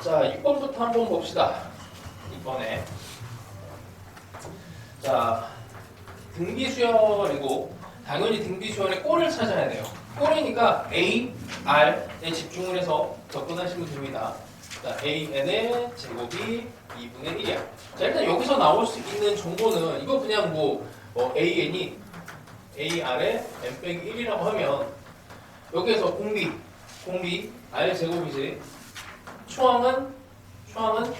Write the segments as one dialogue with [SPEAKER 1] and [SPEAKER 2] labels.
[SPEAKER 1] 자, 6번부터 한번 봅시다. 6번에. 자, 등비수열이고, 당연히 등비수열의 꼴을 찾아야 돼요. 꼴이니까 A, R에 집중을 해서 접근하시면 됩니다. 자, AN의 제곱이 2분의 1이야. 자, 일단 여기서 나올 수 있는 정보는, 이거 그냥 AN이 AR의 n 빼기 1이라고 하면, 여기에서 공비 R 제곱이지. 초항은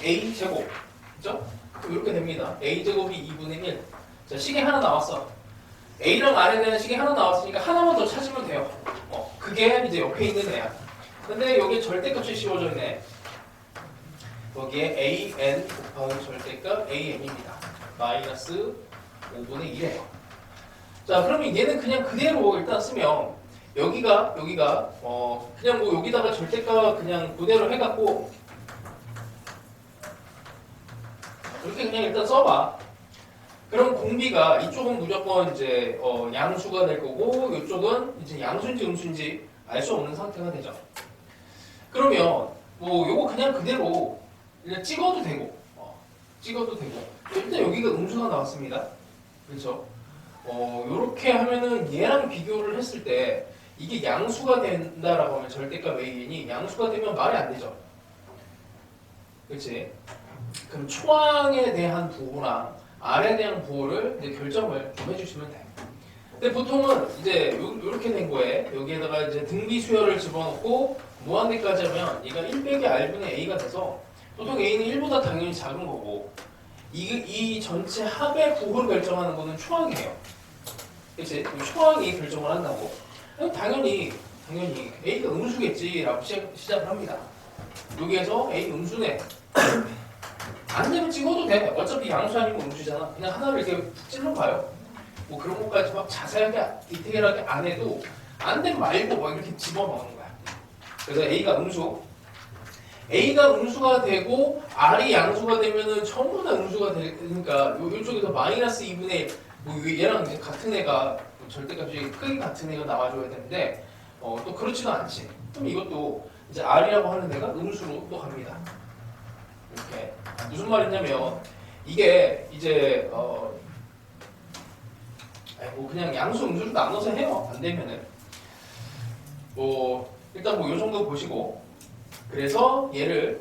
[SPEAKER 1] A 제곱. 그죠? 이렇게 됩니다. A 제곱이 2분의 1. 자, 식이 하나 나왔어. A랑 R에 대한 식이 하나 나왔으니까 하나만 더 찾으면 돼요. 그게 이제 옆에 있는 애야. 근데 여기 절대값이 씌워져 있네. 여기에 AN 곱하기 절대값 AN입니다. 마이너스 5분의 1이에요. 자, 그러면 얘는 그냥 그대로 일단 쓰면 여기가 그냥 여기다가 절대값 그냥 그대로 해갖고 이렇게 그냥 일단 써봐. 그럼 공비가 이쪽은 무조건 이제 양수가 될 거고 이쪽은 이제 양수인지 음수인지 알 수 없는 상태가 되죠. 그러면 요거 그냥 그대로 그냥 찍어도 되고 일단 여기가 음수가 나왔습니다. 그렇죠? 요렇게 하면은 얘랑 비교를 했을 때 이게 양수가 된다라고 하면 절대값 AN이 양수가 되면 말이 안 되죠. 그렇지? 그럼 초항에 대한 부호랑 R에 대한 부호를 이제 결정을 좀 해주시면 돼요. 근데 보통은 이제 요렇게 된 거에 여기에다가 이제 등비 수열을 집어넣고 무한대까지 하면 얘가 1 빼기 R분의 A가 돼서 보통 A는 1보다 당연히 작은 거고 이 전체 합의 부호를 결정하는 거는 초항이에요. 그치? 초항이 결정을 한다고. 당연히 A가 음수겠지라고 시작을 합니다. 여기에서 A 음수네. 안 되면 찍어도 돼. 어차피 양수 아니고 음수잖아. 그냥 하나를 이렇게 푹 찔러봐요. 그런 것까지 막 자세하게 디테일하게 안 해도 안 되면 말고 막 이렇게 집어넣는 거야. 그래서 A가 음수가 되고 R이 양수가 되면은 전부 다 음수가 되니까 이쪽에서 마이너스 2분의 1 얘랑 이제 같은 애가 절대값이 크기 같은 애가 나와줘야 되는데 또 그렇지도 않지. 그럼 이것도 이제 R이라고 하는 애가 음수로 또 갑니다. 이렇게 무슨 말이냐면 이게 이제 그냥 양수 음수로 나눠서 해요. 안 되면은 일단 요 정도 보시고 그래서 얘를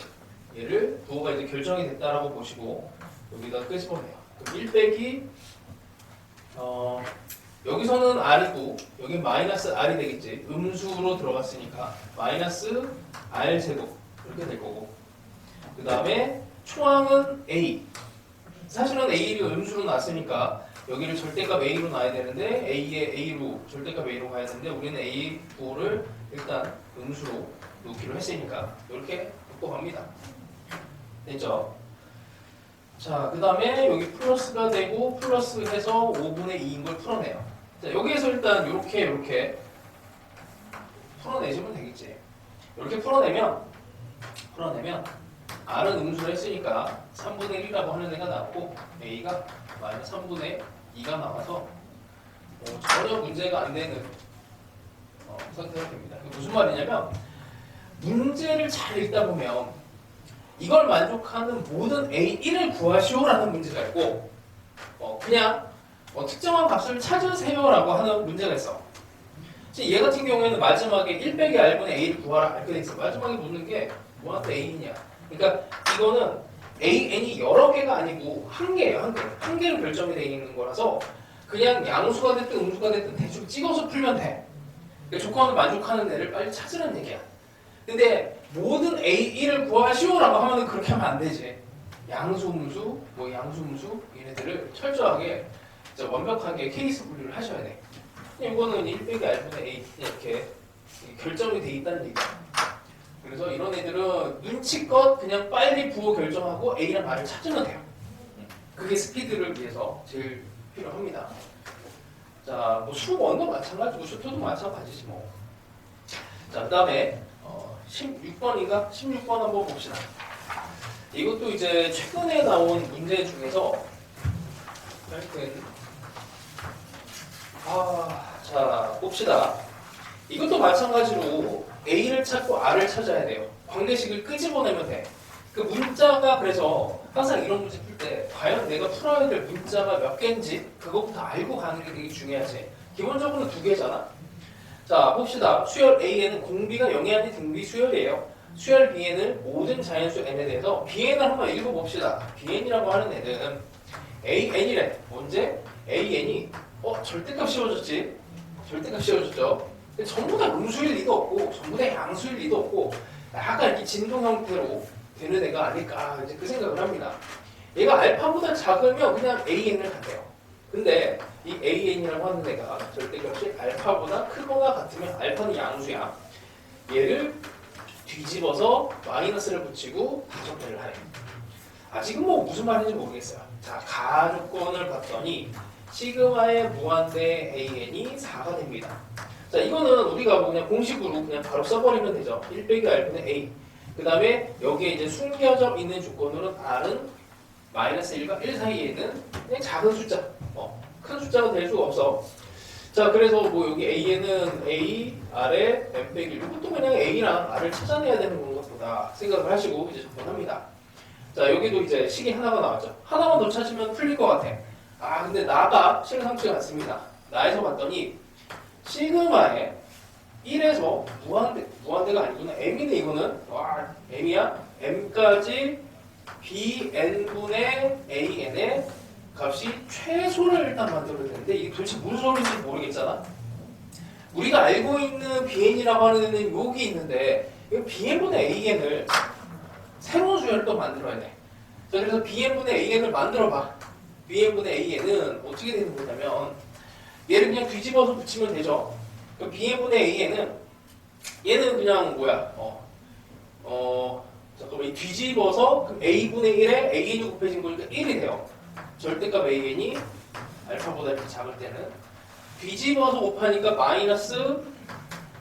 [SPEAKER 1] 부호가 이제 결정이 됐다라고 보시고 여기다 끄집어내요. 그럼 1 빼기 여기서는 R이고 여기 마이너스 R이 되겠지. 음수로 들어갔으니까 마이너스 R 제곱 이렇게 될 거고 그 다음에 초항은 A. 사실은 A를 음수로 놨으니까 여기를 절대값 A로 놔야 되는데 A에 A로 절대값 A로 가야 되는데 우리는 A 부호를 일단 음수로 놓기로 했으니까 이렇게 놓고 갑니다. 됐죠? 자, 그 다음에 여기 플러스가 되고 플러스 해서 5분의 2인 걸 풀어내요. 자, 여기에서 일단 이렇게 풀어내시면 되겠지. 이렇게 풀어내면 R은 음수로 했으니까 3분의 1이라고 하는 애가 나왔고 A가 마이너스 3분의 2가 나와서 전혀 문제가 안 되는 상태가 됩니다. 무슨 말이냐면 문제를 잘 읽다 보면 이걸 만족하는 모든 A1을 구하시오라는 문제가 있고 그냥 특정한 값을 찾으세요라고 하는 문제가 있어. 얘 같은 경우에는 마지막에 1 빼기 R분의 A를 구하라 이렇게 돼 있어. 마지막에 묻는 게 뭐한테 A냐. 그러니까 이거는 AN이 여러 개가 아니고 한 개예요. 한 개로 결정이 되어 있는 거라서 그냥 양수가 됐든 음수가 됐든 대충 찍어서 풀면 돼. 그러니까 조건을 만족하는 애를 빨리 찾으라는 얘기야. 근데 모든 A1을 구하시오라고 하면 그렇게 하면 안 되지. 양수, 음수, 양수, 음수 얘네들을 철저하게 완벽하게 케이스 분류를 하셔야 돼. 이거는 1 빼기 R분의 A 이렇게 결정이 돼 있다는 얘기야. 그래서 이런 애들은 눈치껏 그냥 빨리 부호 결정하고 A랑 R을 찾으면 돼요. 그게 스피드를 위해서 제일 필요합니다. 자, 수원도 마찬가지고 슈터도 마찬가지지 뭐. 자, 그 다음에 16번인가? 16번 한번 봅시다. 이것도 이제 최근에 나온 문제 중에서 하여튼 자, 봅시다. 이것도 마찬가지로 A를 찾고 R을 찾아야 돼요. 관계식을 끄집어내면 돼. 그 문자가 그래서 항상 이런 문제 풀 때 과연 내가 풀어야 될 문자가 몇 개인지 그것부터 알고 가는 게 되게 중요하지. 기본적으로 두 개잖아. 자 봅시다. 수열 A에는 공비가 0이 아닌 등비 수열이에요. 수열 B에는 모든 자연수 N에 대해서 Bn을 한번 읽어봅시다. Bn이라고 하는 애는 AN이래. 언제? AN이 절대값 씌워졌지. 절대값 씌워졌죠. 근데 전부 다 음수일 리도 없고 전부 다 양수일 리도 없고 약간 이렇게 진동 형태로 되는 애가 아닐까 이제 그 생각을 합니다. 얘가 알파보다 작으면 그냥 AN을 간대요. 근데 이 AN이라고 하는 애가 절대값이 알파보다 크거나 같으면 알파는 양수야. 얘를 뒤집어서 마이너스를 붙이고 다정배를 하래. 아직은 뭐 무슨 말인지 모르겠어요. 자, 가주권을 봤더니 시그마의 무한대 AN이 4가 됩니다. 자, 이거는 우리가 뭐 그냥 공식으로 그냥 바로 써버리면 되죠. 1 빼기 R분의 A. 그 다음에 여기에 이제 숨겨져 있는 조건으로는 R은 마이너스 1과 1 사이에는 그냥 작은 숫자, 큰 숫자가 될 수가 없어. 자, 그래서 뭐 여기 A에는 A, R에 M 빼기 1. 이것도 그냥 A랑 R을 찾아내야 되는 것보다 생각을 하시고 이제 접근합니다. 자, 여기도 이제 식이 하나가 나왔죠. 하나만 더 찾으면 풀릴 것 같아. 아, 근데 나가 실상치가 않습니다. 나에서 봤더니 시그마에 1에서 무한대가 아니구나. M이네 이거는. 와, M이야? M까지 Bn분의 AN의 값이 최소를 일단 만들어야 되는데 이게 도대체 무슨 소리인지 모르겠잖아. 우리가 알고 있는 Bn이라고 하는 애는 여기 있는데 이 Bn분의 AN을 새로운 수열을 또 만들어야 돼. 자, 그래서 Bn분의 AN을 만들어봐. Bn분의 AN은 어떻게 되는 거냐면 얘를 그냥 뒤집어서 붙이면 되죠. Bn분의 AN은 얘는 그냥 뭐야? 잠깐만 뒤집어서 그럼 A분의 1에 AN이 곱해진 거니까 1이 돼요. 절대값 AN이 알파보다 이렇게 작을 때는 뒤집어서 곱하니까 마이너스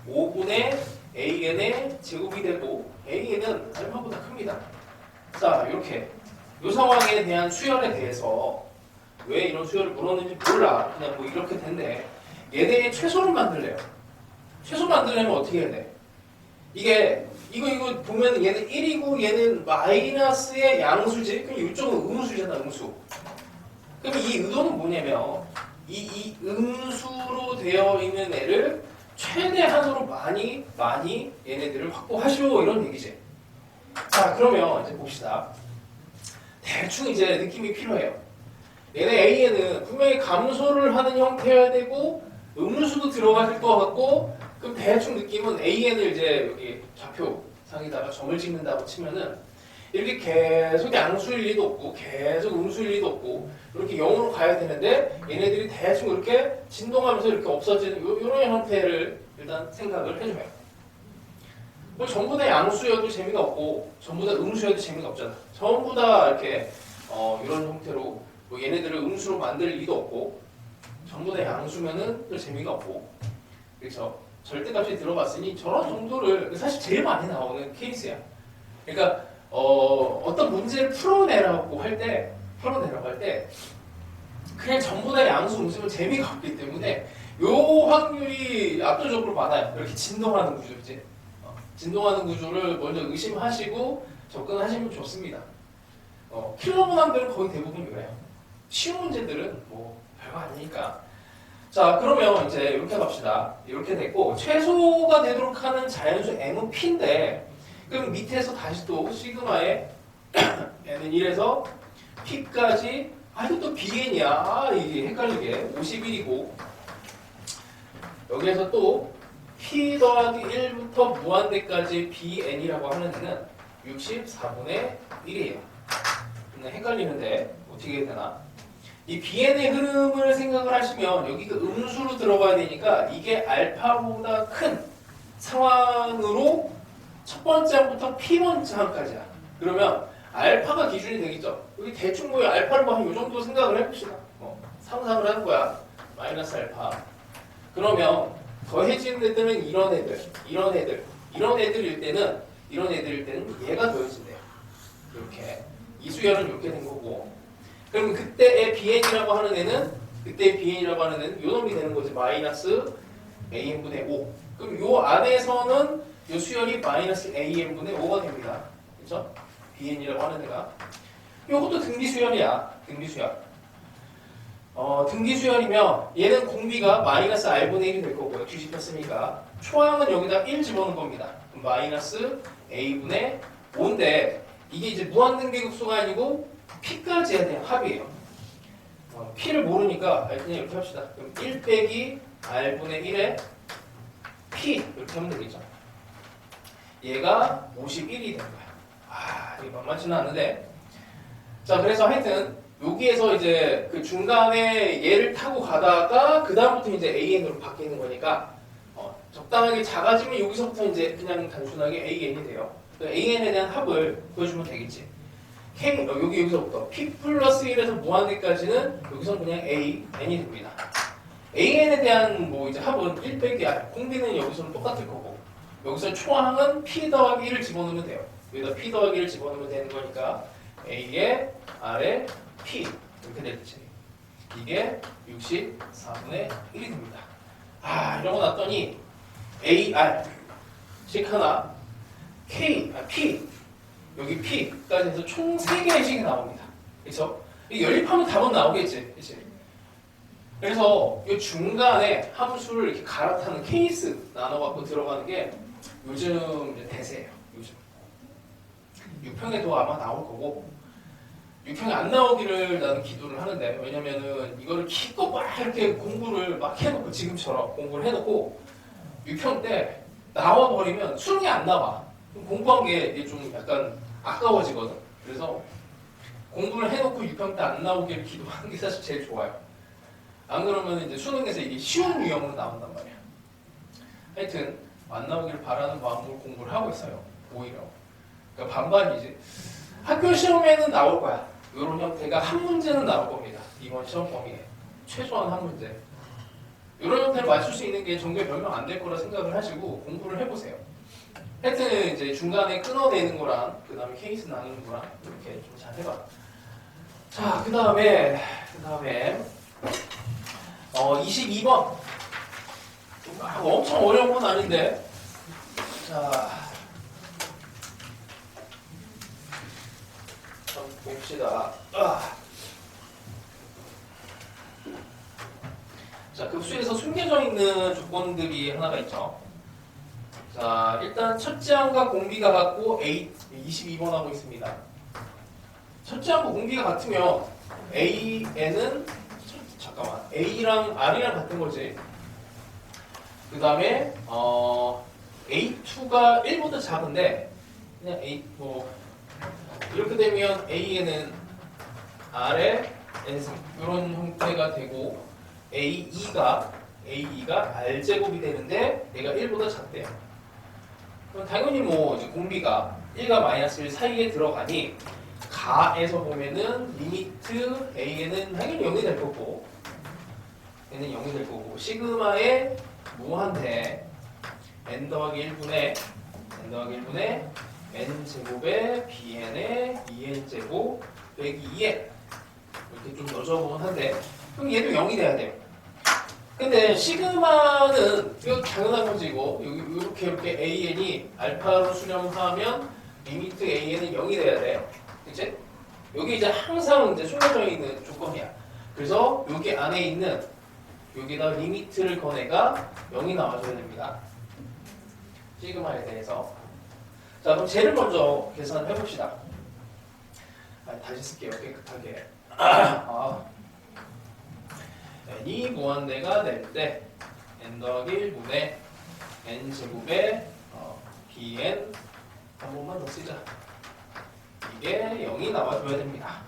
[SPEAKER 1] 5분의 AN의 제곱이 되고 AN은 알파보다 큽니다. 자, 이렇게 이 상황에 대한 수열에 대해서 왜 이런 수열을 물었는지 몰라. 그냥 뭐 이렇게 된대. 얘네의 최소를 만들래요. 최소 만들려면 어떻게 해야 돼? 이거 보면 얘는 1이고 얘는 마이너스의 양수지. 그럼 이쪽은 음수잖아, 음수. 그럼 이 의도는 뭐냐면 이 음수로 되어 있는 애를 최대한으로 많이 얘네들을 확보하시오 이런 얘기지. 자, 그러면 이제 봅시다. 대충 이제 느낌이 필요해요. 얘네 A에는 분명히 감소를 하는 형태여야 되고 음수도 들어갈 것 같고 그럼 대충 느낌은 AN을 이제 여기 좌표상에다가 점을 찍는다고 치면은 이렇게 계속 양수일 리도 없고 계속 음수일 리도 없고 이렇게 0으로 가야 되는데 얘네들이 대충 이렇게 진동하면서 이렇게 없어지는 이런 형태를 일단 생각을 해줘요. 뭐 전부 다 양수여도 재미가 없고 전부 다 음수여도 재미가 없잖아. 전부 다 이렇게 이런 형태로 뭐 얘네들을 음수로 만들 리도 없고 전부 다 양수면은 또 재미가 없고 그래서 절대값이 들어봤으니 저런 정도를 사실 제일 많이 나오는 케이스야. 그러니까 어떤 문제를 풀어내라고 할 때 그냥 전부 다 양수 음수면 재미가 없기 때문에 요 확률이 압도적으로 많아요. 이렇게 진동하는 구조지. 진동하는 구조를 먼저 의심하시고 접근하시면 좋습니다. 킬러 문항들은 거의 대부분 그래요. 쉬운 문제들은 뭐 별거 아니니까. 자, 그러면 이제 이렇게 갑시다. 이렇게 됐고 최소가 되도록 하는 자연수 M은 P인데 그럼 밑에서 다시 또 시그마에 N은 1에서 P까지 이것도 BN이야. 이게 헷갈리게 51이고 여기에서 또 P 더하기 1부터 무한대까지 BN이라고 하는 애는 64분의 1이에요. 근데 헷갈리는데 어떻게 해야 되나? 이 BN의 흐름을 생각을 하시면 여기가 음수로 들어가야 되니까 이게 알파보다 큰 상황으로 첫 번째 항부터 P1째 항까지야. 그러면 알파가 기준이 되겠죠. 여기 대충 뭐 알파를 뭐 한 이 정도 생각을 해봅시다. 상상을 하는 거야. 마이너스 알파. 그러면 더해지는 애들은 이런 애들일 때는 얘가 더해진대요. 이렇게 이수열은 이렇게 된 거고. 그럼 그때의 BN이라고 하는 애는 요 놈이 되는 거지. 마이너스 AN분의 5. 그럼 요 안에서는 요 수열이 마이너스 AN분의 5가 됩니다. 그렇죠? bn이라고 하는 애가 이것도 등비수열이야. 등비수열. 등비수열이면 얘는 공비가 마이너스 r분의 1이 될 거고요. 뒤집혔으니까 초항은 여기다 1 집어넣은 겁니다. 그럼 마이너스 a분의 5인데 이게 이제 무한등비급수가 아니고 p까지에 대한 합이에요. p를 모르니까 그냥 이렇게 합시다. 그럼 1 빼기 r분의 1에 p 이렇게 하면 되겠죠. 얘가 51이 된 거야. 이거 만만치는 않은데. 자, 그래서 하여튼 여기에서 이제 그 중간에 얘를 타고 가다가 그 다음부터 이제 AN으로 바뀌는 거니까 적당하게 작아지면 여기서부터 이제 그냥 단순하게 AN이 돼요. AN에 대한 합을 구해주면 되겠지. 여기서부터 P 플러스 1에서 무한대까지는 여기서 그냥 AN이 됩니다. AN에 대한 뭐 이제 합은 1 빼기 R, 공비는 여기서는 똑같을 거고 여기서 초항은 P 더하기 1을 집어넣으면 돼요. 여기다 P 더하기 1을 집어넣으면 되는 거니까 A에 R에 P 이렇게 될지 이게 64분의 1이 됩니다. 이러고 났더니 AR 식 하나 P 여기 P까지 해서 총 3개의 식이 나옵니다. 그래서 연립하면 답은 나오겠지. 그치? 그래서 이 중간에 함수를 이렇게 갈아타는 케이스 나눠갖고 들어가는 게 요즘 이제 대세예요. 요즘 6평에도 아마 나올 거고 6평이 안 나오기를 나는 기도를 하는데 왜냐면은 이거를 기껏 막 이렇게 공부를 막 해놓고 지금처럼 공부를 해놓고 6평 때 나와버리면 수능이 안 나와. 공부한 게 좀 약간 아까워지거든. 그래서 공부를 해놓고 6평 때 안 나오기를 기도하는 게 사실 제일 좋아요. 안 그러면 이제 수능에서 이게 쉬운 유형으로 나온단 말이야. 하여튼 안 나오기를 바라는 마음으로 공부를 하고 있어요. 오히려. 그러니까 반반이지. 학교 시험에는 나올 거야. 이런 형태가 한 문제는 나올 겁니다. 이번 시험 범위에. 최소한 한 문제. 이런 형태를 맞출 수 있는 게 전교에 별명 안 될 거라 생각을 하시고 공부를 해보세요. 하여튼 이제 중간에 끊어내는 거랑 그 다음에 케이스 나누는 거랑 이렇게 좀 잘 해봐. 자, 그 다음에 22번. 엄청 어려운 건 아닌데. 자, 한번 봅시다. 자, 급수에서 숨겨져 있는 조건들이 하나가 있죠. 자, 일단 첫째 항과 공비가 같고 A 22번 하고 있습니다. 첫째 항과 공비가 같으면 A는 A랑 R이랑 같은 거지. 그 다음에 A2가 1보다 작은데 그냥 A 이렇게 되면 A에는 R에 N승 이런 형태가 되고 A2가 R제곱이 되는데 얘가 1보다 작대요. 그럼 당연히 뭐 이제 공비가 1과 마이너스 1 사이에 들어가니 가에서 보면은 리미트 A에는 당연히 0이 될 거고 얘는 0이 될 거고 시그마의 무한대 n 더하기 1분의 n 제곱의 bn의 2n 제곱 빼기 2n 이렇게 좀 여쭤보긴 한데 그럼 얘도 0이 돼야 돼요. 근데 시그마는 이거 당연한 거지. 이거 이렇게 an이 알파로 수렴하면 리미트 an은 0이 돼야 돼. 그치? 여기 이제 항상 이제 숨겨져 있는 조건이야. 그래서 여기 안에 있는 여기다 리미트를 거내가 0이 나와줘야 됩니다. 시그마에 대해서. 자, 그럼 쟤를 먼저 계산을 해봅시다. 다시 쓸게요. 깨끗하게. n이 무한대가 될 때 n 더하기 1분의 n 제곱에 bn 한 번만 더 쓰자. 이게 0이 나와줘야 됩니다.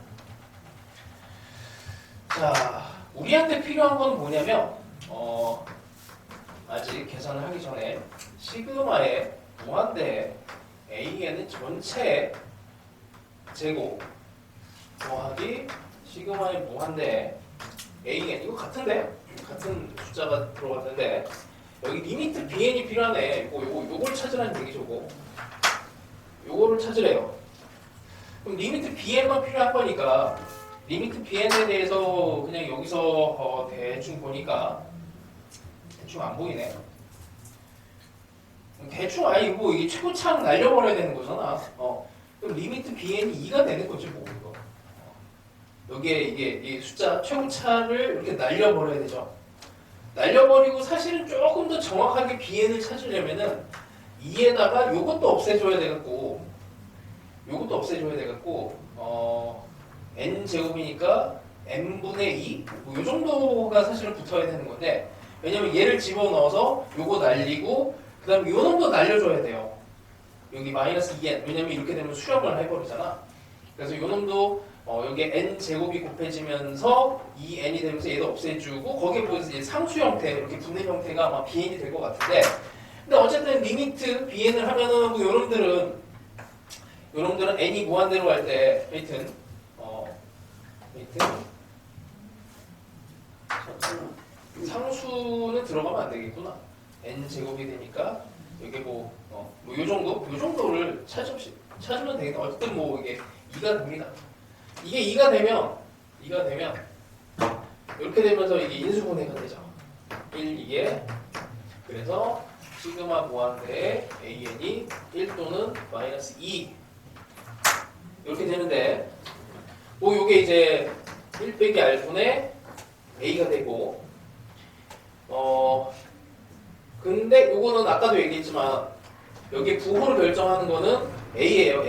[SPEAKER 1] 자, 우리한테 필요한 건 뭐냐면 아직 계산을 하기 전에 시그마의 무한대 AN은 전체 제곱 더하기 시그마의 무한대 AN 이거 같은데? 같은 숫자가 들어갔는데 여기 리미트 BN이 필요하네. 요걸 찾으라는 얘기죠. 요거를 찾으래요. 그럼 리미트 BN만 필요한 거니까 리미트 BN에 대해서 그냥 여기서 대충 보니까 대충 안 보이네. 대충 이게 최고차는 날려버려야 되는 거잖아. 그럼 리미트 bn이 2가 되는 거지 뭐 이거. 여기에 이게 이 숫자 최고차를 이렇게 날려버려야 되죠. 날려버리고 사실은 조금 더 정확하게 bn을 찾으려면은 2에다가 요것도 없애줘야 되겠고 n 제곱이니까 n분의 2? 뭐 요 정도가 사실은 붙어야 되는 건데 왜냐면 얘를 집어넣어서 요거 날리고 그 다음에 요 놈도 날려줘야 돼요. 여기 마이너스 2n 왜냐면 이렇게 되면 수렴을 해버리잖아. 그래서 요 놈도 여기에 n 제곱이 곱해지면서 2n이 되면서 얘도 없애주고 거기에 보여서 이제 상수 형태 이렇게 분의 형태가 아마 bn이 될 것 같은데 근데 어쨌든 리미트 bn을 하면은 뭐 요놈들은 n이 무한대로 갈 때 하여튼 상수는 들어가면 안 되겠구나. n 제곱이 되니까 여기 요 정도를 찾으면 되겠다. 어쨌든 뭐 이게 2가 됩니다. 이게 2가 되면 이렇게 되면서 이게 인수분해가 되죠. 1, 2에 그래서 시그마 무한대에 an이 1 또는 마이너스 2 이렇게 되는데 뭐 요게 이제 1 빼기 r분의 a가 되고 근데 요거는 아까도 얘기했지만 여기 부호를 결정하는 거는 a예요.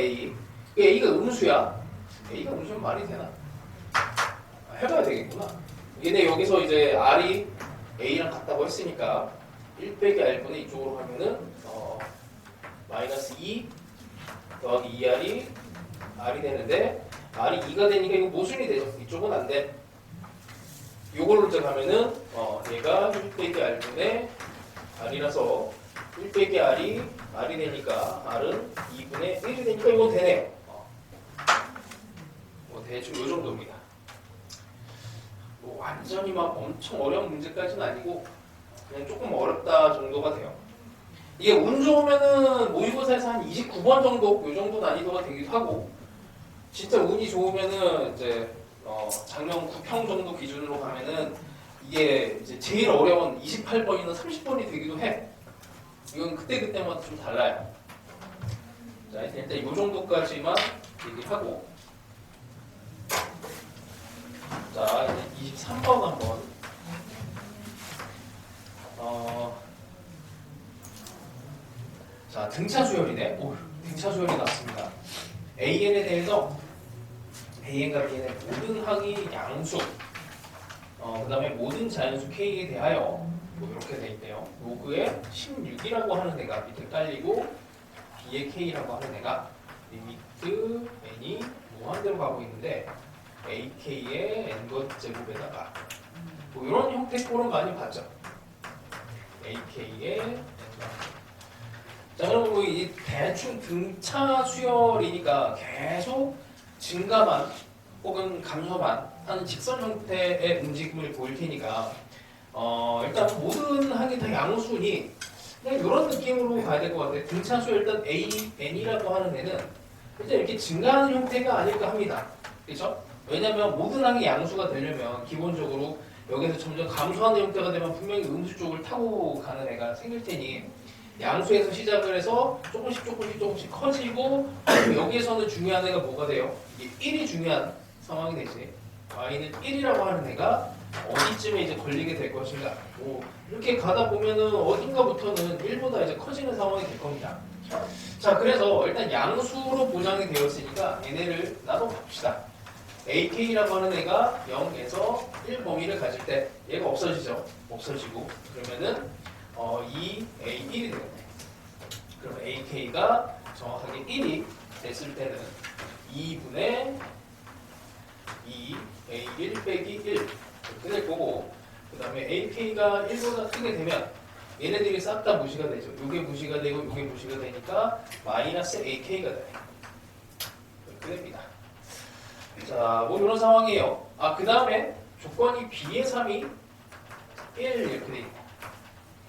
[SPEAKER 1] a가 음수야. a가 음수면 말이 되나? 해봐야 되겠구나. 근데 여기서 이제 r이 a랑 같다고 했으니까 1 빼기 r분의 이쪽으로 가면은 마이너스 2 더하기 2r이 r이 되는데 r이 2가 되니까 이거 모순이 되죠. 이쪽은 안 돼. 요걸로 이제 가면은 얘가 1 빼기 r분의 r이라서 1 빼기 r이 되니까 r은 2분의 1이 되니까 이건 되네요. 뭐 대충 요 정도입니다. 뭐 완전히 막 엄청 어려운 문제까지는 아니고 그냥 조금 어렵다 정도가 돼요. 이게 운 좋으면은 모의고사에서 한 29번 정도 요 정도 난이도가 되기도 하고 진짜 운이 좋으면은 이제 작년 9평 정도 기준으로 가면은 이게 이제 제일 어려운 28번이나 30번이 되기도 해. 이건 그때마다 좀 달라요. 자, 일단 이 정도까지만 얘기하고 자, 이제 23번 한번 자, 등차 수열이네. 오, 등차 수열이 났습니다. AN에 대해서 AN과 BN의 모든 항이 양수 그 다음에 모든 자연수 K에 대하여 뭐 이렇게 돼 있대요. 로그에 16이라고 하는 애가 밑에 깔리고 B의 K라고 하는 애가 리미트 N이 무한대로 가고 있는데 AK의 N것 제곱에다가 뭐 이런 형태 꼴은 많이 봤죠. AK의 N것 자, 그럼 뭐 이 대충 등차 수열이니까 계속 증가만 혹은 감소만 하는 직선 형태의 움직임을 보일 테니까 일단 모든 항이 다 양수니 그냥 이런 느낌으로 가야 될 것 같아요. 등차 수열 일단 N이라고 하는 애는 일단 이렇게 증가하는 형태가 아닐까 합니다. 그렇죠? 왜냐하면 모든 항이 양수가 되려면 기본적으로 여기서 점점 감소하는 형태가 되면 분명히 음수 쪽을 타고 가는 애가 생길 테니 양수에서 시작을 해서 조금씩 커지고 여기에서는 중요한 애가 뭐가 돼요? 이게 1이 중요한 상황이 되지. y는 1이라고 하는 애가 어디쯤에 이제 걸리게 될 것인가. 뭐 이렇게 가다 보면은 어딘가부터는 1보다 이제 커지는 상황이 될 겁니다. 자, 그래서 일단 양수로 보장이 되었으니까 얘네를 나눠 봅시다. ak라고 하는 애가 0에서 1 범위를 가질 때 얘가 없어지죠. 없어지고 그러면은 2a1이 되겠네. 그럼 ak가 정확하게 1이 됐을 때는 2분의 2a1 빼기 1 이렇게 될 거고 그 다음에 ak가 1보다 크게 되면 얘네들이 싹 다 무시가 되죠. 요게 무시가 되고 요게 무시가 되니까 마이너스 ak가 돼. 이렇게 됩니다. 자, 뭐 이런 상황이에요. 그 다음에 조건이 b의 3이 1 이렇게 돼 있고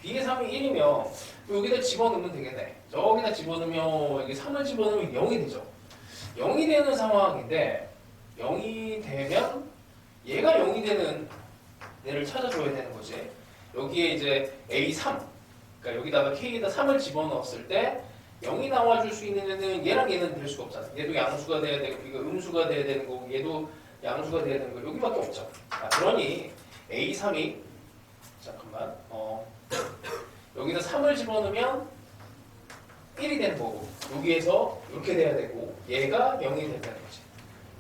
[SPEAKER 1] b의 3이 1이면 여기다 집어넣으면 되겠네. 저기다 집어넣으면 이게 3을 집어넣으면 0이 되죠. 0이 되는 상황인데 0이 되면 얘가 0이 되는 얘를 찾아줘야 되는 거지. 여기에 이제 A3 그러니까 여기다가 K에다 3을 집어넣었을 때 0이 나와줄 수 있는 애는 얘랑 얘는 될 수가 없잖아. 얘도 양수가 돼야 되고 이거 음수가 돼야 되는 거고 얘도 양수가 돼야 되는 거 여기밖에 없죠. 그러니 A3이 잠깐만 여기다 3을 집어넣으면 1이 되는 거고 여기에서 이렇게 돼야 되고 얘가 0이 된다는 거지.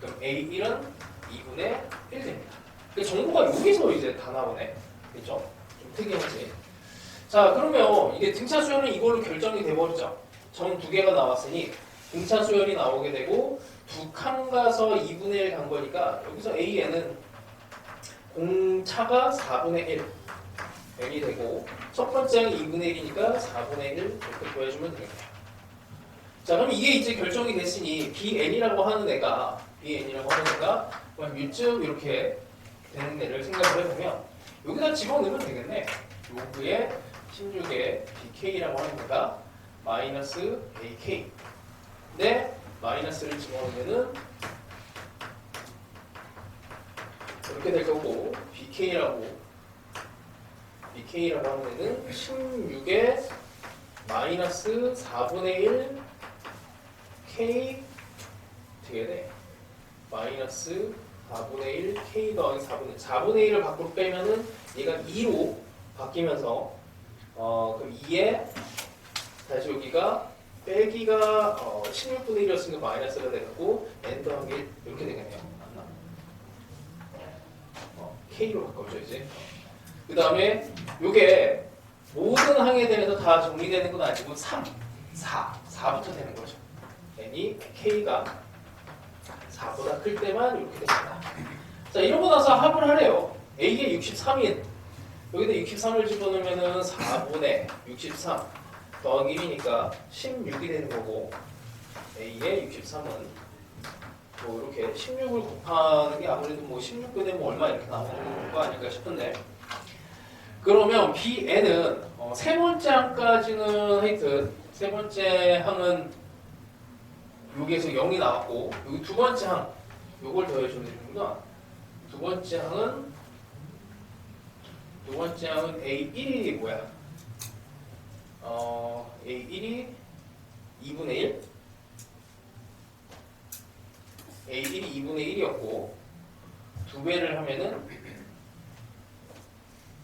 [SPEAKER 1] 그럼 A1은 2분의 1 됩니다. 정보가 여기서 이제 다 나오네. 그렇죠? 좀 특이하지. 자 그러면 이게 등차 수열은 이걸로 결정이 돼버리죠. 정 두 개가 나왔으니 등차 수열이 나오게 되고 두 칸 가서 2분의 1 간 거니까 여기서 A에는 공차가 4분의 1 n이 되고 첫 번째 항이 2분의 1이니까 4분의 1 이렇게 구해주면 되겠네요. 자 그럼 이게 이제 결정이 됐으니 BN이라고 하는 애가 U쯤 이렇게 되는 애를 생각을 해보면 여기다 집어넣으면 되겠네. 로그의 16의 BK라고 하는 애가 마이너스 AK 근데 마이너스를 집어넣으면은 이렇게 될 거고 BK라고 하는 애는 16의 마이너스 4분의 1 K 되게 돼. 마이너스 4분의 1 K 더하기 4분의 1을 밖으로 빼면은 얘가 2로 바뀌면서 그럼 2에 다시 여기가 빼기가 16분의 1이었으니까 마이너스가 되고 n 더하기 1 이렇게 되겠네요. 맞나? K로 바꿔줘 이제. 그 다음에 요게 모든 항에 대해서 다 정리되는 건 아니고 4부터 되는 거죠. n이 K가 4보다 클 때만 이렇게 됩니다. 자 이러고 나서 합을 하래요. A에 63인 여기다 63을 집어넣으면 4분의 63 더하기 1이니까 16이 되는 거고 A의 63은 뭐 이렇게 16을 곱하는 게 아무래도 뭐 16분의 뭐 얼마 이렇게 나오는 거 아닐까 싶은데 그러면 BN은 세 번째 항까지는 하여튼 세 번째 항은 여기에서 0이 나왔고 여기 두 번째 항 요걸 더해주면 되는구나. 두 번째 항은 A1이 뭐야? A1이 2분의 1 A1이 2분의 1이었고 두 배를 하면은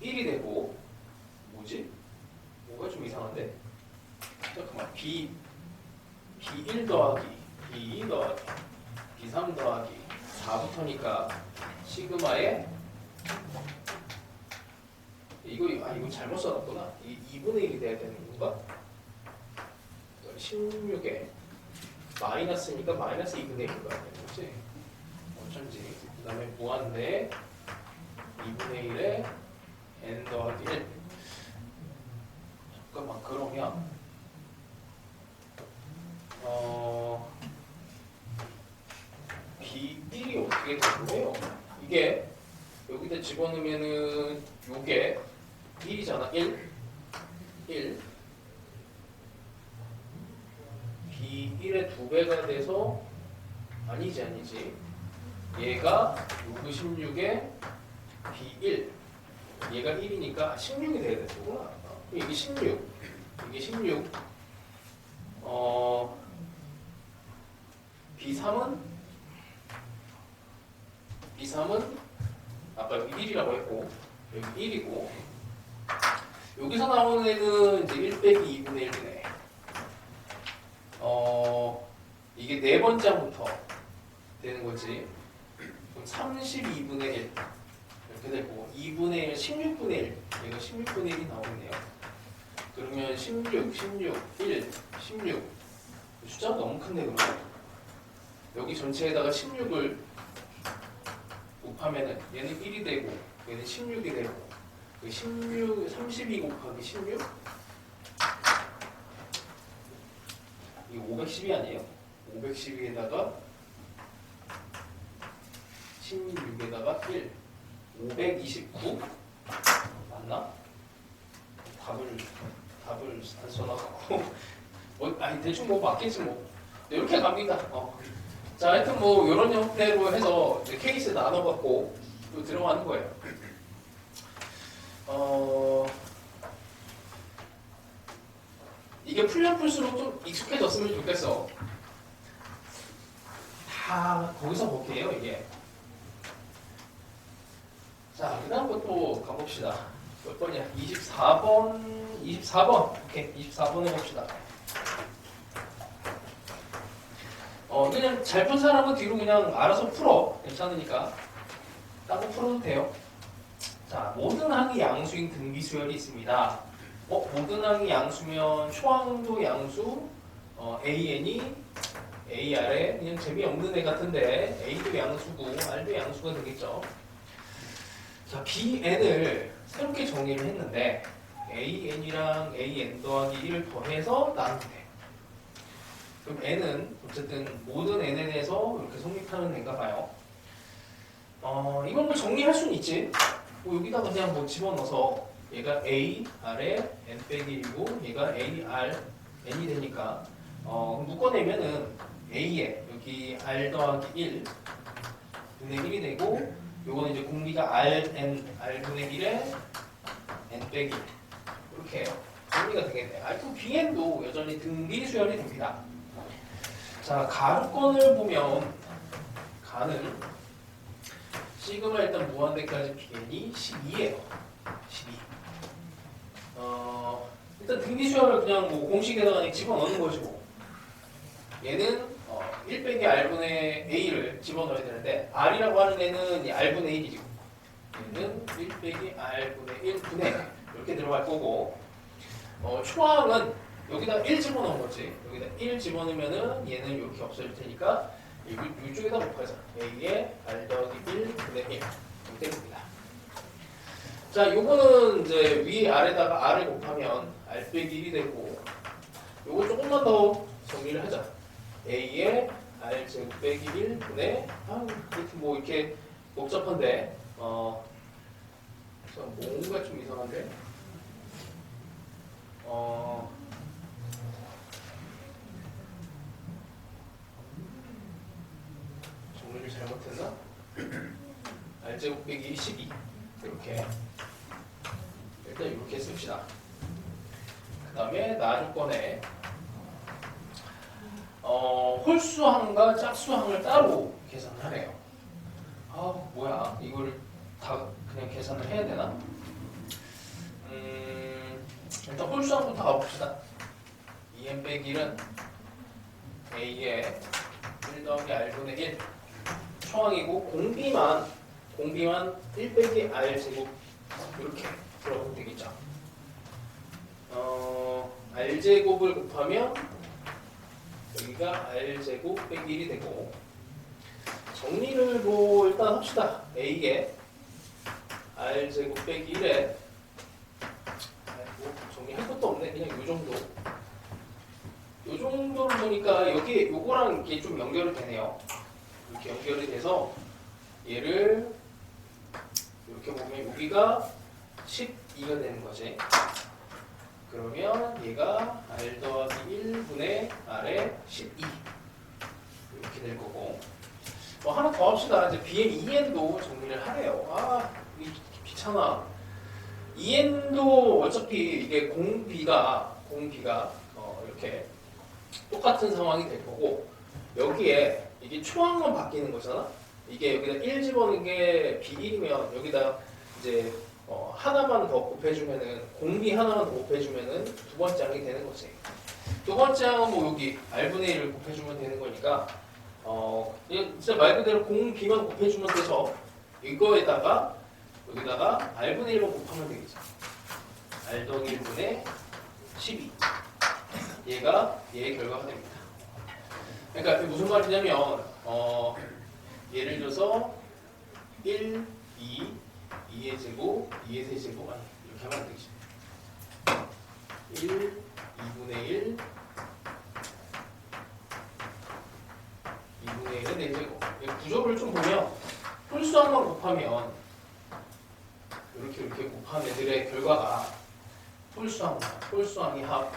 [SPEAKER 1] 1이 되고 뭐지? 뭐가 좀 이상한데? 잠깐만 B1 더하기 B2 더하기 B3 더하기 4부터니까 시그마에 이거 잘못 써놨구나. 2분의 1이 돼야 되는 건가? 16에 마이너스니까 마이너스 2분의 1인 거야. 그렇지? 어쩐지. 그 다음에 무한대 2분의 1에 n 더하기 1. 잠깐만 그러면 B1이 어떻게 되는 거예요? 이게 여기다 집어넣으면은 요게 1이잖아. 1 B1의 2배가 돼서 아니지 얘가 요거 16에 B1 얘가 1이니까 16이 돼야 되는구나. 이게 16 B3은 아까 여기 1이라고 했고 여기 1이고 여기서 나오는 애는 이제 1 빼기 2분의 1이네. 이게 네 번째 항부터 되는 거지. 그럼 32분의 1 이렇게 되고 2분의 1, 16분의 1 얘가 16분의 1이 나오네요. 그러면 16, 1, 16 숫자가 너무 큰데 그러면 여기 전체에다가 16을 곱하면은 얘는 1이 되고 얘는 16이 되고 그 32 곱하기 16 이거 512 아니에요? 512에다가 16에다가 1 529 맞나? 답을 안 써놔갖고 아니 대충 뭐 맞겠지 뭐 이렇게 갑니다. 자 하여튼 뭐 이런 형태로 해서 이제 케이스 나눠갖고 또 들어가는 거예요. 이게 풀면 풀수록 좀 익숙해졌으면 좋겠어. 다 거기서 볼게요, 이게. 자, 그 다음 것도 가봅시다. 몇 번이야? 24번. 24번. 오케이, 24번 해봅시다. 그냥 잘 푼 사람은 뒤로 그냥 알아서 풀어. 괜찮으니까. 따로 풀어도 돼요. 자, 모든 항이 양수인 등비수열이 있습니다. 모든 항이 양수면 초항도 양수, AN이 AR에 그냥 재미없는 애 같은데 A도 양수고 R도 양수가 되겠죠. 자, BN을 새롭게 정리를 했는데 AN이랑 AN 더하기 1을 더해서 나누면 돼. 그럼 N은 어쨌든 모든 N에 대해서 이렇게 성립하는 애인가 봐요. 이건 뭐 정리할 수는 있지. 여기다가 그냥 뭐 집어넣어서 얘가 A, R에 N 빼기 1이고 얘가 A, R, N이 되니까 묶어내면은 A에 여기 R 더하기 1 분의 1이 되고 요거는 이제 공비가 Rn, R분의 1에 N 빼기 1 이렇게 해요. 정리가 되겠네. 또 BN도 여전히 등비 수열이 됩니다. 자, 가루권을 보면 가는 시그마 일단 무한대까지 BN이 12예요. 12. 일단 등비 수열을 그냥 뭐 공식에다가 그냥 집어넣는 것이고 얘는 1 빼기 R분의 A를 집어넣어야 되는데 R이라고 하는 애는 R분의 1이죠. 얘는 1 빼기 R분의 1분의 이렇게 들어갈 거고 초항은 여기다 1 집어넣은 거지. 여기다 1 집어넣으면은 얘는 이렇게 없어질 테니까 이쪽에다 곱하자. A에 R 더하기 1분의 1 이렇게 됩니다. 자, 요거는 이제 위 아래다가 R을 곱하면 R 빼기 1이 되고 요거 조금만 더 정리를 하자. A에 R 제곱 빼기 1분의 이렇게 뭐 이렇게 복잡한데 뭔가 좀 이상한데 정리를 잘못했나? R 제곱 빼기 12 이렇게 일단 이렇게 씁시다. 그 다음에 나조건에 홀수항과 짝수항을 따로 계산을 하래요. 뭐야? 이걸 다 그냥 계산을 해야 되나? 일단 홀수항부터 가봅시다. 2n 빼기 1은 A에 1 더하기 R분의 1 초항이고 공비만 1 빼기 R 제곱 이렇게 들어가면 되겠죠. R 제곱을 곱하면 여기가 R제곱 빼기 1이 되고 정리를 뭐 일단 합시다. A에 R제곱 빼기 1에 뭐 정리할 것도 없네. 그냥 요 정도. 요 정도를 보니까 여기 요거랑 이게 좀 연결이 되네요. 이렇게 연결이 돼서 얘를 이렇게 보면 여기가 12가 되는 거지. 그러면 얘가 R 더하기 1분의 R에 12 이렇게 될 거고 하나 더 합시다. 이제 BN, EN도 정리를 하래요. 귀찮아. EN도 어차피 이게 공비가 이렇게 똑같은 상황이 될 거고 여기에 이게 초항만 바뀌는 거잖아. 이게 여기다 1 집어넣은 게 B1이면 여기다 이제 하나만 더 곱해주면은 공비 하나만 더 곱해주면은 두 번째 항이 되는 거지. 두 번째 항은 뭐 여기 R분의 1을 곱해주면 되는 거니까 진짜 말 그대로 공비만 곱해주면 돼서 이거에다가 여기다가 R분의 1만 곱하면 되겠죠. R 더하기 1분의 12 얘가 얘의 결과가 됩니다. 그러니까 이게 무슨 말이냐면 예를 들어서 1, 2, 2의 제곱, 2의 세제곱 이렇게 하면 되지. 1, 2분의 1, 2분의 1은 4제곱. 구조를 좀 보면 홀수항만 곱하면 이렇게 곱한 애들의 결과가 홀수항이 합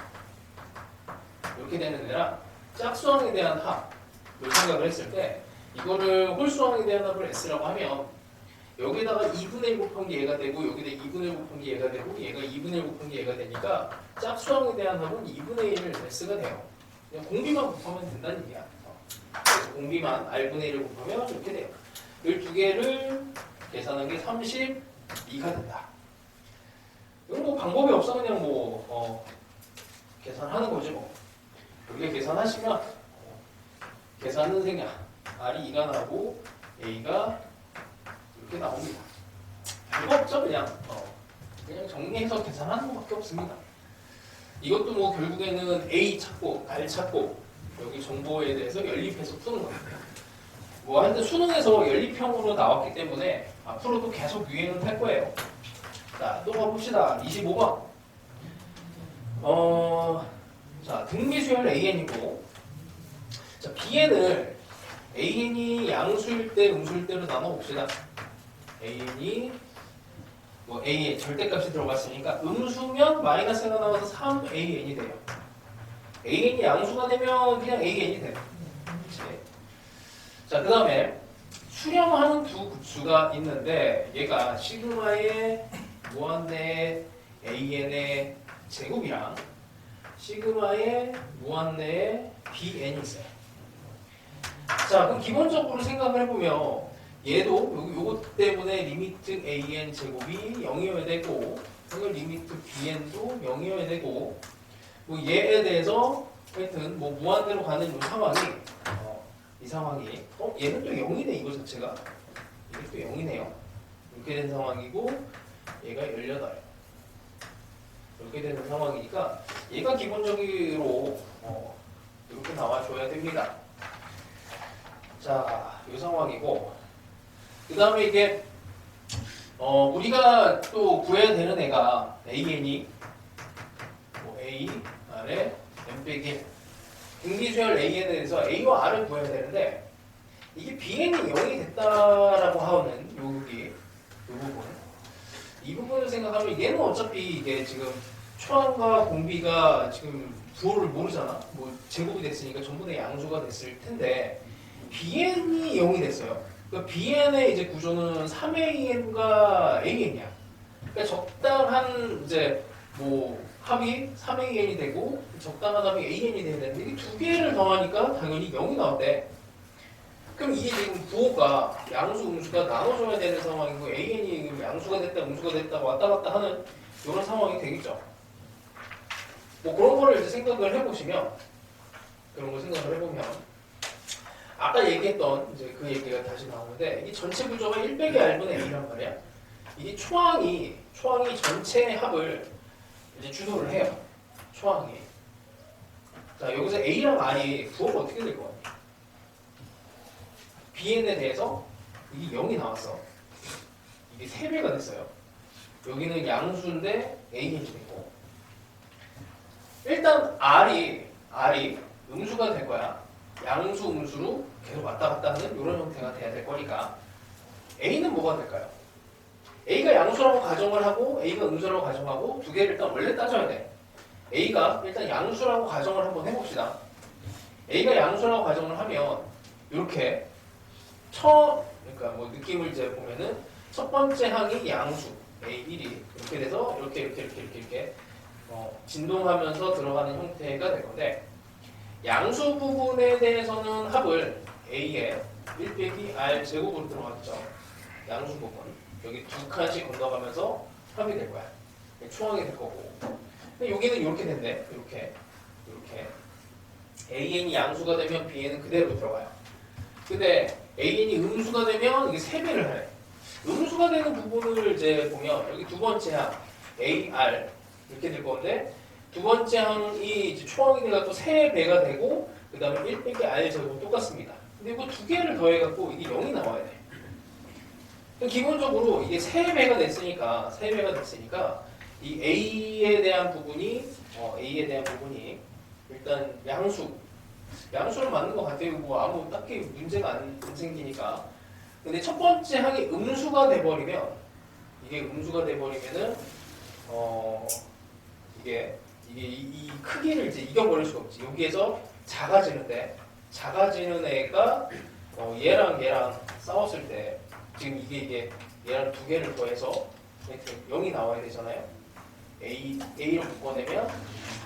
[SPEAKER 1] 이렇게 되는 애랑 짝수항에 대한 합을 생각을 했을 때 이거를 홀수항에 대한 합을 S라고 하면 여기다가 2분의 1 곱한 게 얘가 되고 여기다 2분의 1 곱한 게 얘가 되고 얘가 2분의 1 곱한 게 얘가 되니까 짝수항에 대한 합은 2분의 1 S가 돼요. 그냥 공비만 곱하면 된다는 얘기야. 그래서 공비만 R분의 1을 곱하면 이렇게 돼요. 이 두 개를 계산한 게 32가 된다. 이건 뭐 방법이 없어. 그냥 계산하는 거지 뭐. 이렇게 계산하시면 계산은 생략. R이 2가 나오고 A가 이렇게 나옵니다. 별거 없죠 그냥. 그냥 정리해서 계산하는 것밖에 없습니다. 이것도 뭐 결국에는 A 찾고 R 찾고 여기 정보에 대해서 연립해서 푸는 거예요. 뭐 하여튼 수능에서 연립형으로 나왔기 때문에 앞으로도 계속 유행은 할 거예요. 자, 또 가봅시다. 25번. 자, 등비수열 AN이고, 자, BN을 AN이 양수일 때, 음수일 때로 나눠봅시다. AN이 뭐 AN 절대값이 들어갔으니까 음수면 마이너스가 나와서 3AN이 돼요. AN이 양수가 되면 그냥 AN이 돼요. 그치? 자, 그 다음에 수렴하는 두 급수가 있는데 얘가 시그마의 무한대 AN의 제곱이랑 시그마의 무한대의 BN이 있어요. 자, 그럼 기본적으로 생각을 해보면 얘도 요것 때문에 리미트 AN 제곱이 0이어야 되고 리미트 BN도 0이어야 되고 뭐 얘에 대해서 하여튼 뭐 무한대로 가는 이 상황이 이 상황이 얘는 또 0이네 이거 자체가 이게 또 0이네요. 이렇게 된 상황이고 얘가 18 이렇게 되는 상황이니까 얘가 기본적으로 이렇게 나와줘야 됩니다. 자, 이 상황이고 그 다음에 이게 우리가 또 구해야 되는 애가 AN이 뭐 A, R에 M 빼기 1 등비수열 AN에 대해서 A와 R을 구해야 되는데 이게 BN이 0이 됐다라고 하는 이 부분 이 부분을 생각하면 얘는 어차피 이게 지금 초항과 공비가 지금 부호를 모르잖아. 뭐 제곱이 됐으니까 전부 다 양수가 됐을 텐데 BN이 0이 됐어요. 그러니까 BN의 이제 구조는 3AN과 AN이야. 그러니까 적당한 이제 뭐 합이 3AN이 되고 적당한 합이 AN이 돼야 되는데 이 두 개를 더하니까 당연히 0이 나왔대. 그럼 이게 지금 부호가 양수, 음수가 나눠줘야 되는 상황이고 AN이 양수가 됐다, 음수가 됐다 왔다 갔다 하는 이런 상황이 되겠죠. 뭐 그런 거를 이제 생각을 해보시면 아까 얘기했던 이제 그 얘기가 다시 나오는데 이 전체 구조가 1 빼기 R분의 A란 말이야. 이게 초항이 전체 합을 이제 주도를 해요. 초항이. 자, 여기서 A랑 R이 부호가 어떻게 될 것 같아? BN에 대해서 이게 0이 나왔어. 이게 3배가 됐어요. 여기는 양수인데 AN이 되고 일단 R이 음수가 될 거야. 양수, 음수로 계속 왔다 갔다 하는 이런 형태가 돼야 될 거니까 A는 뭐가 될까요? A가 양수라고 가정을 하고 A가 음수라고 가정하고 두 개를 일단 원래 따져야 돼. A가 일단 양수라고 가정을 한번 해봅시다. A가 양수라고 가정을 하면 이렇게 그러니까 뭐 느낌을 이제 보면은 첫 번째 항이 양수 A1이 이렇게 돼서 이렇게 진동하면서 들어가는 형태가 될 건데 양수 부분에 대해서는 합을 A에 1 빼기 R 제곱으로 들어가겠죠. 양수 부분 여기 두 칸씩 건너가면서 합이 될 거야. 초항이 될 거고. 근데 여기는 이렇게 된대. 이렇게 AN이 양수가 되면 BN은 그대로 들어가요. 근데 AN이 음수가 되면 이게 3배를 하래. 음수가 되는 부분을 이제 보면 여기 두 번째 항 AR 이렇게 될 건데 두 번째 항이 이제 초항이 돼갖고 3배가 되고 그 다음에 1 빼기 R 제곱 똑같습니다. 근데 이거 두 개를 더해갖고 이게 0이 나와야 돼. 기본적으로 이게 3배가 됐으니까 이 A에 대한 부분이 일단 양수로 맞는 것 같아요. 뭐 아무 딱히 문제가 안 생기니까. 근데 첫 번째 항이 음수가 돼버리면은 이게 이 크기를 이제 이겨버릴 수가 없지. 여기에서 작아지는 애가 얘랑 싸웠을 때 지금 이게 얘랑 두 개를 더해서 0이 나와야 되잖아요. A로 묶어내면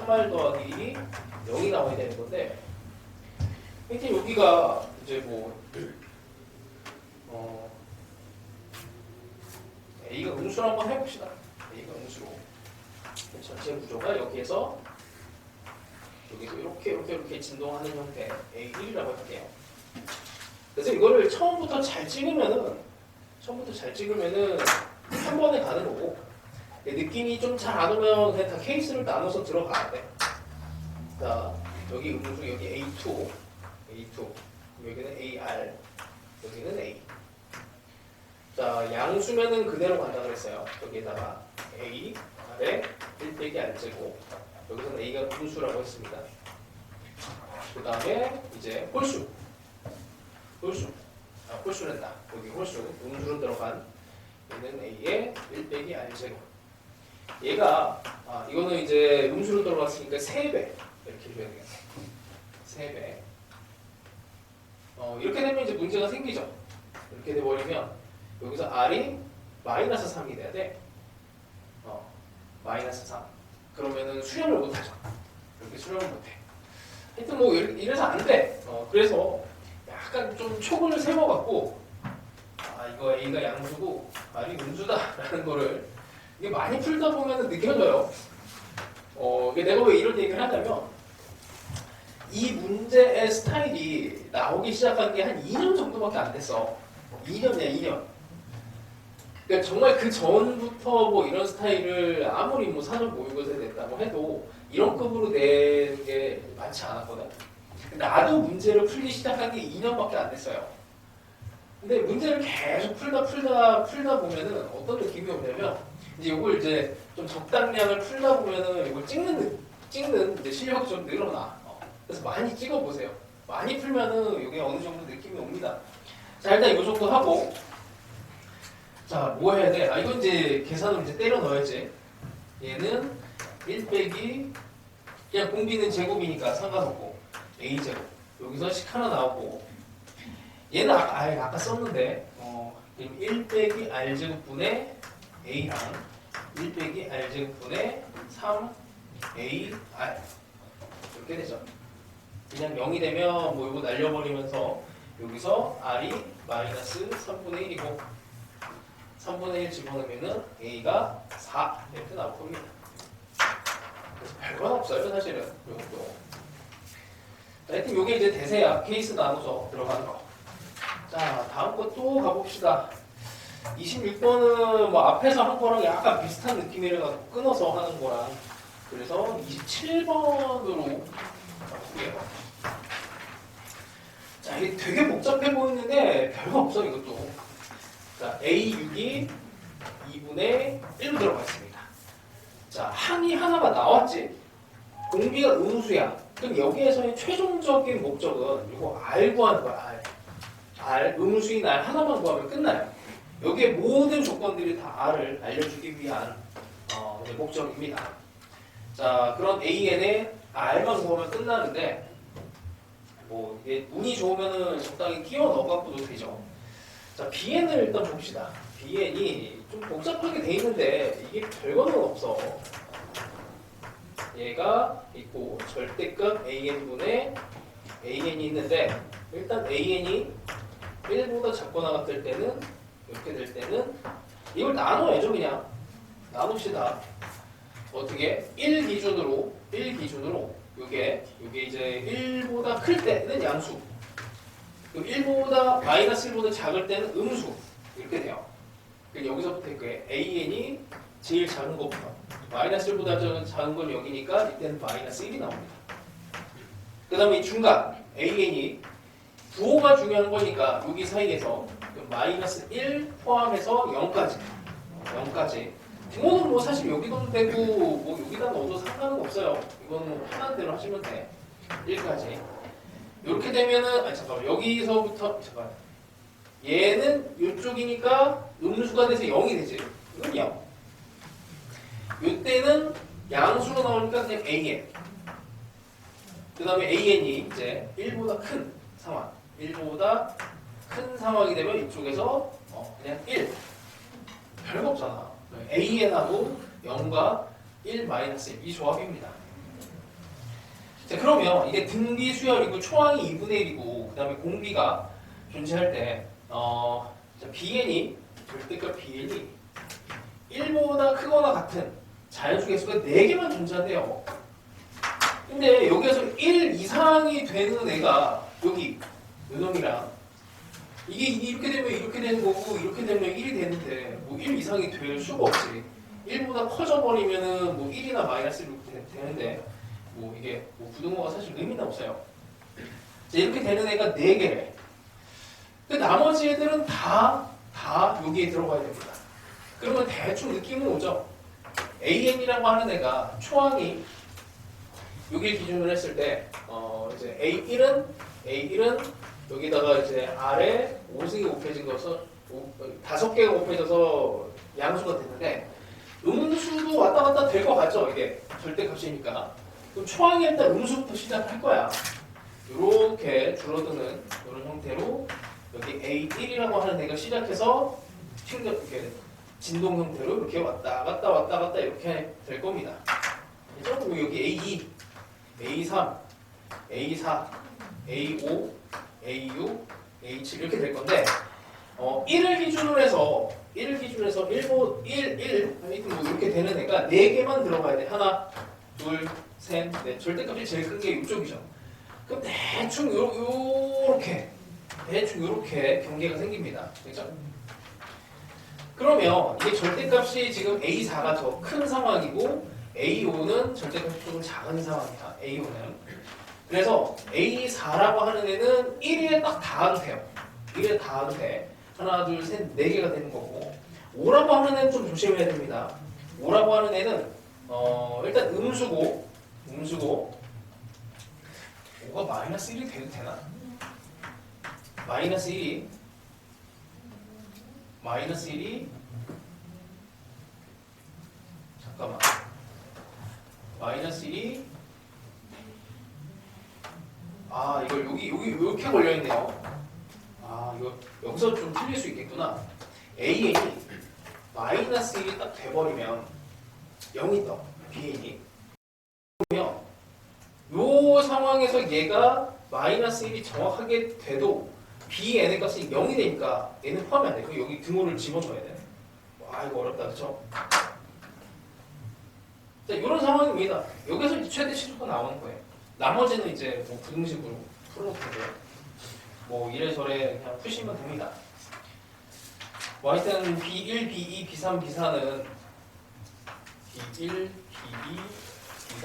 [SPEAKER 1] 3R 더하기 1이 0이 나와야 되는 건데 하여튼 여기가 이제 뭐 A가 음수로 한번 해봅시다. A가 음수로 전체 구조가 여기서 이렇게 진동하는 형태 A1이라고 할게요. 그래서 이거를 처음부터 잘 찍으면은 한 번에 가는 거고 느낌이 좀 잘 안 오면 그냥 다 케이스를 나눠서 들어가야 돼. 자, 여기 음수 여기 A2 여기는 AR 여기는 A. 자, 양수면은 그대로 간다 그랬어요. 여기에다가 A 아래 1 빼기 R제곱 여기서는 A가 분수라고 했습니다. 그 다음에 이제 홀수란다. 여기 홀수 음수로 들어간 얘는 A의 1 빼기 R제곱. 얘가 이거는 이제 음수로 들어갔으니까 3배 이렇게 해줘야 되겠네. 3배. 이렇게 되면 이제 문제가 생기죠. 이렇게 돼버리면 여기서 R이 마이너스 3이 돼야 돼. 마이너스 3. 그러면은 수렴을 못하죠. 이렇게 수렴을 못해. 하여튼 뭐 이래서 안 돼. 그래서 약간 좀 촉을 세워갖고 이거 A가 양수고 R이 음수다라는 거를 이게 많이 풀다 보면 느껴져요. 이게 내가 왜 이런 얘기를 하냐면 이 문제의 스타일이 나오기 시작한 게 한 2년 정도밖에 안 됐어. 2년이야, 2년. 그러니까 정말 그 전부터 뭐 이런 스타일을 아무리 뭐 사전 모의고사에 냈다고 해도 이런 급으로 낸 게 많지 않았거든. 나도 문제를 풀기 시작한 게 2년밖에 안 됐어요. 근데 문제를 계속 풀다 보면은 어떤 느낌이 오냐면 이제 이걸 이제 좀 적당량을 풀다 보면은 이걸 찍는 이제 실력이 좀 늘어나. 그래서 많이 찍어보세요. 많이 풀면은 이게 어느 정도 느낌이 옵니다. 자, 일단 이 정도 하고 자, 뭐 해야 돼? 이건 이제 계산으로 이제 때려 넣어야지. 얘는 1 빼기 그냥 공비는 제곱이니까 상관없고 A제곱 여기서 식 하나 나오고 얘는 아까 썼는데 그럼 1 빼기 R제곱분의 A랑 1 빼기 R제곱분의 3AR 이렇게 되죠. 그냥 0이 되면 뭐 이거 날려버리면서 여기서 R이 마이너스 3분의 1이고 3분의 1 집어넣으면은 A가 4 이렇게 나올 겁니다. 그래서 별건 없어요 사실은 이것도. 하여튼 요게 이제 대세야. 케이스 나눠서 들어가는 거. 자, 다음 거 또 가봅시다. 26번은 뭐 앞에서 한 거랑 약간 비슷한 느낌이라 가지고 끊어서 하는 거랑 그래서 27번으로 가볼게요. 자, 이게 되게 복잡해 보이는데 별거 없어 이것도. 자, A6이 2분의 1로 들어가 있습니다. 자, 항이 하나가 나왔지. 공비가 음수야. 그럼 여기에서의 최종적인 목적은 이거 R 구하는 거야. R 음수인 R 하나만 구하면 끝나요. 여기에 모든 조건들이 다 R을 알려주기 위한 목적입니다. 자, 그런 AN에 R만 구하면 끝나는데 뭐 이게 운이 좋으면은 적당히 끼워 넣어갖고도 되죠. 자, BN을 일단 봅시다. BN이 좀 복잡하게 돼 있는데 이게 별거는 없어. 얘가 있고 절대값 AN분의 AN이 있는데 일단 AN이 1보다 작거나 같을 때는 이렇게 될 때는 이걸 나눠야죠. 그냥 나눕시다. 어떻게 1 기준으로 요게 이제 1보다 클 때는 양수 1보다 마이너스 1보다 작을 때는 음수 이렇게 돼요. 그러니까 여기서부터 그 AN이 제일 작은 것부터 마이너스 1보다 작은 건 여기니까 이때는 마이너스 1이 나옵니다. 그 다음에 이 중간 AN이 부호가 중요한 거니까 여기 사이에서 마이너스 1 포함해서 0까지 부호는 뭐 사실 여기도 되고 뭐 여기다 넣어도 상관은 없어요. 이거는 뭐 편한 대로 하시면 돼. 1까지 이렇게 되면은 여기서부터 얘는 이쪽이니까 음수가 돼서 0이 되지. 이건 0. 이때는 양수로 나오니까 그냥 AN. 그 다음에 AN이 이제 1보다 큰 상황. 1보다 큰 상황이 되면 이쪽에서 그냥 1. 별거 없잖아. AN하고 0과 1 마이너스 1 이 조합입니다. 자, 그러면 이게 등비 수열이고 초항이 2분의 1이고 그 다음에 공비가 존재할 때 자, BN이 절대값 BN이 1보다 크거나 같은 자연수 개수가 4개만 존재한대요. 근데 여기에서 1 이상이 되는 애가 여기 요놈이랑 이게 이렇게 되면 이렇게 되는 거고 이렇게 되면 1이 되는데 뭐 1 이상이 될 수가 없지. 1보다 커져버리면은 뭐 1이나 마이너스 1로 되는데 뭐 이게 뭐 부등호가 사실 의미는 없어요. 자, 이렇게 되는 애가 4개래. 그 나머지 애들은 다 여기에 들어가야 됩니다. 그러면 대충 느낌은 오죠. AN이라고 하는 애가 초항이 여기를 기준으로 했을 때 이제 A1은 여기다가 이제 아래 5승이 곱해진 거서 5개가 곱해져서 양수가 됐는데 음수도 왔다 갔다 될 것 같죠? 이게 절대값이니까. 그럼 초항이 일단 음수부터 시작할 거야. 이렇게 줄어드는 이런 형태로 여기 A1이라고 하는 애가 시작해서 이렇게 진동 형태로 이렇게 왔다 갔다 이렇게 될 겁니다. 그죠? 그리고 여기 A2, A3, A4, A5, A6, A7 이렇게 될 건데 1을 기준으로 해서 1 하여튼 뭐 이렇게 되는 애가 4개만 들어가야 돼. 하나, 둘, 셋, 넷. 절대값이 제일 큰 게 이쪽이죠. 그럼 대충 요렇게 경계가 생깁니다. 그렇죠? 그러면 이게 절대값이 지금 A4가 더 큰 상황이고 A5는 절대값이 조금 작은 상황이야. A5는. 그래서 A4라고 하는 애는 1에 딱 닿아도 돼요. 1에 닿아도 돼. 하나, 둘, 셋, 4개가 되는 거고 5라고 하는 애는 좀 조심해야 됩니다. 5라고 하는 애는 일단 음수고 5가 마이너스 1이 돼도 되나? 마이너스 1이 잠깐만 마이너스 1이 이걸 여기 이렇게 걸려있네요. 이거 여기서 좀 틀릴 수 있겠구나. AN이 마이너스 1이 딱 돼버리면 0이 떠. BN이 그러면 요 상황에서 얘가 마이너스 1이 정확하게 돼도 BN의 값이 0이 되니까 얘는 포함이 안 돼. 그럼 여기 등호를 집어넣어야 돼. 이거 어렵다, 그쵸? 자, 이런 상황입니다. 여기서 이제 최대 치수가 나오는 거예요. 나머지는 이제 뭐 부등식으로 풀어놓고 뭐 이래저래 그냥 푸시면 됩니다. 뭐 하여튼 B1, B2, B3, B4는 B1, B2, B3,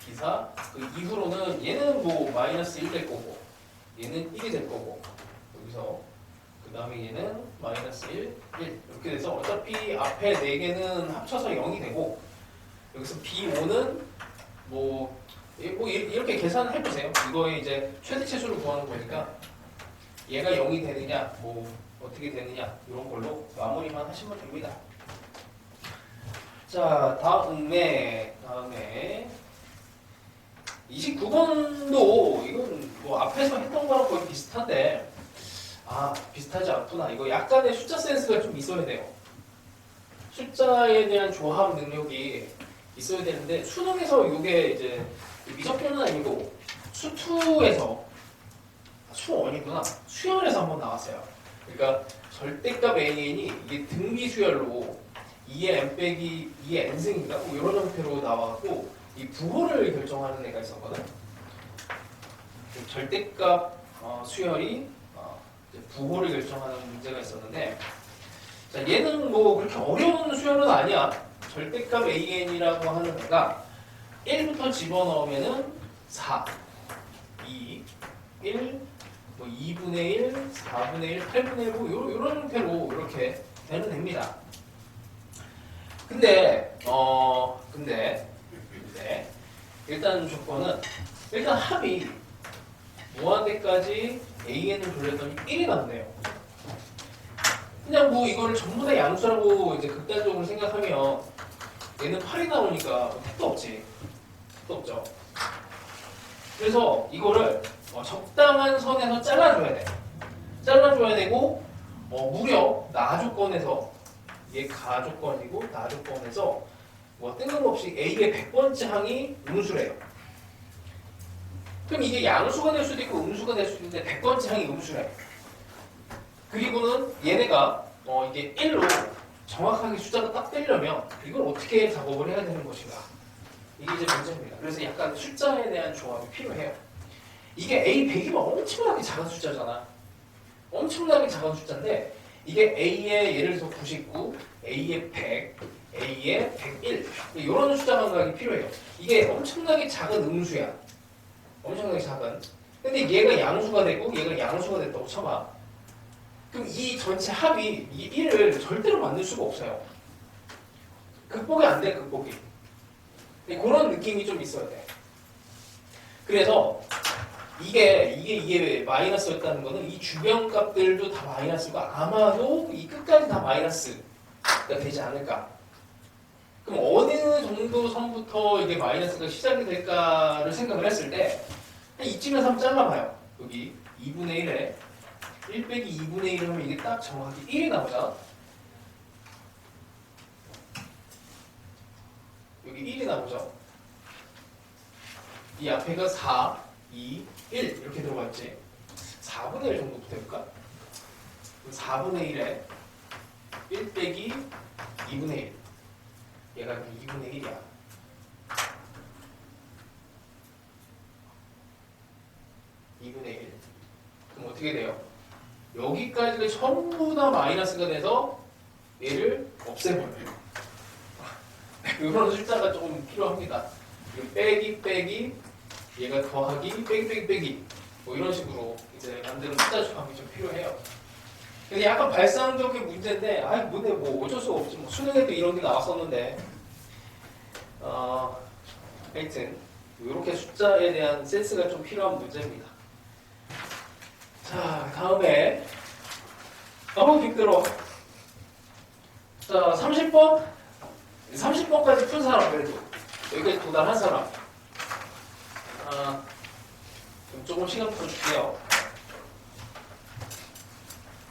[SPEAKER 1] B4 그 이후로는 얘는 뭐 마이너스 1 될 거고 얘는 1이 될 거고 여기서 그 다음에 얘는 마이너스 1, 1 이렇게 돼서 어차피 앞에 4개는 합쳐서 0이 되고 여기서 B5는 뭐 이렇게 계산해보세요. 이거에 이제 최대치수를 구하는 거니까 얘가 0이 되느냐 뭐 어떻게 되느냐 이런 걸로 마무리만 하시면 됩니다. 자, 다음에 29번도 이건 뭐 앞에서 했던 거랑 거의 비슷한데 비슷하지 않구나. 이거 약간의 숫자 센스가 좀 있어야 돼요. 숫자에 대한 조합 능력이 있어야 되는데 수능에서 이게 이제 미적분은 아니고 수투에서 수원이구나. 수열에서 한번 나왔어요. 그러니까 절대값 AN이 이게 등비 수열로 2의 n 빼기 2의 n승인가 뭐 이런 형태로 나와갖고 이 부호를 결정하는 애가 있었거든. 절대값 수열이 부호를 결정하는 문제가 있었는데 자, 얘는 뭐 그렇게 어려운 수열은 아니야. 절대값 AN이라고 하는 애가 1부터 집어넣으면은 4, 2, 1, 뭐 2분의 1, 4분의 1, 8분의 1, 뭐 이런 형태로 이렇게 되는 됩니다. 근데 일단 조건은 일단 합이 무한대까지 AN을 돌렸더니 1이 나오네요. 그냥 뭐 이거를 전부 다 양수라고 이제 극단적으로 생각하면 얘는 8이 나오니까 택도 없지. 택도 없죠. 그래서 이거를 적당한 선에서 잘라줘야 돼. 잘라줘야 되고 무려 나 조건에서 얘 가조건이고 나조건에서 뭐 뜬금없이 A의 100번째 항이 음수래요. 그럼 이게 양수가 될 수도 있고 음수가 될 수도 있는데 100번째 항이 음수래요. 그리고는 얘네가 이게 1로 정확하게 숫자가 딱 뜨려면 이걸 어떻게 작업을 해야 되는 것인가? 이게 이제 문제입니다. 그래서 약간 숫자에 대한 조합이 필요해요. 이게 A100이면 엄청나게 작은 숫자잖아. 엄청나게 작은 숫자인데 이게 A의 예를 들어서 99, A의 100, A의 101 이런 숫자 감각이 필요해요. 이게 엄청나게 작은 음수야. 엄청나게 작은. 근데 얘가 양수가 되고 얘가 양수가 됐다고 쳐봐. 그럼 이 전체 합이 이 1을 절대로 만들 수가 없어요. 극복이 안 돼, 극복이. 그런 느낌이 좀 있어야 돼. 그래서 이게 마이너스였다는 거는 이 주변 값들도 다 마이너스고 아마도 이 끝까지 다 마이너스가 되지 않을까. 그럼 어느 정도 선부터 이게 마이너스가 시작이 될까를 생각을 했을 때 이쯤에서 한번 잘라봐요. 여기 2분의 1에 1 빼기 2분의 1 하면 이게 딱 정확히 1이 나오잖아. 여기 1이 나오죠. 이 앞에가 4, 2, 1 이렇게 들어가 있지. 4분의 1 정도 될까? 4분의 1에 1 빼기 2분의 1 얘가 2분의 1이야. 그럼 어떻게 돼요? 여기까지가 전부 다 마이너스가 돼서 얘를 없애버려요. 이런 숫자가 조금 필요합니다. 빼기 빼기 얘가 더하기 빼기 빼기 빼기 뭐 이런 식으로 이제 만드는 숫자 조합이 좀 필요해요. 근데 약간 발상적인 문제인데 근데 뭐 어쩔 수가 없지. 뭐 수능에도 이런 게 나왔었는데 하여튼 이렇게 숫자에 대한 센스가 좀 필요한 문제입니다. 자, 다음에 힘들어. 자, 30번 30번까지 푼 사람 그래도 여기까지 도달한 사람 좀 조금 시간 더 줄게요.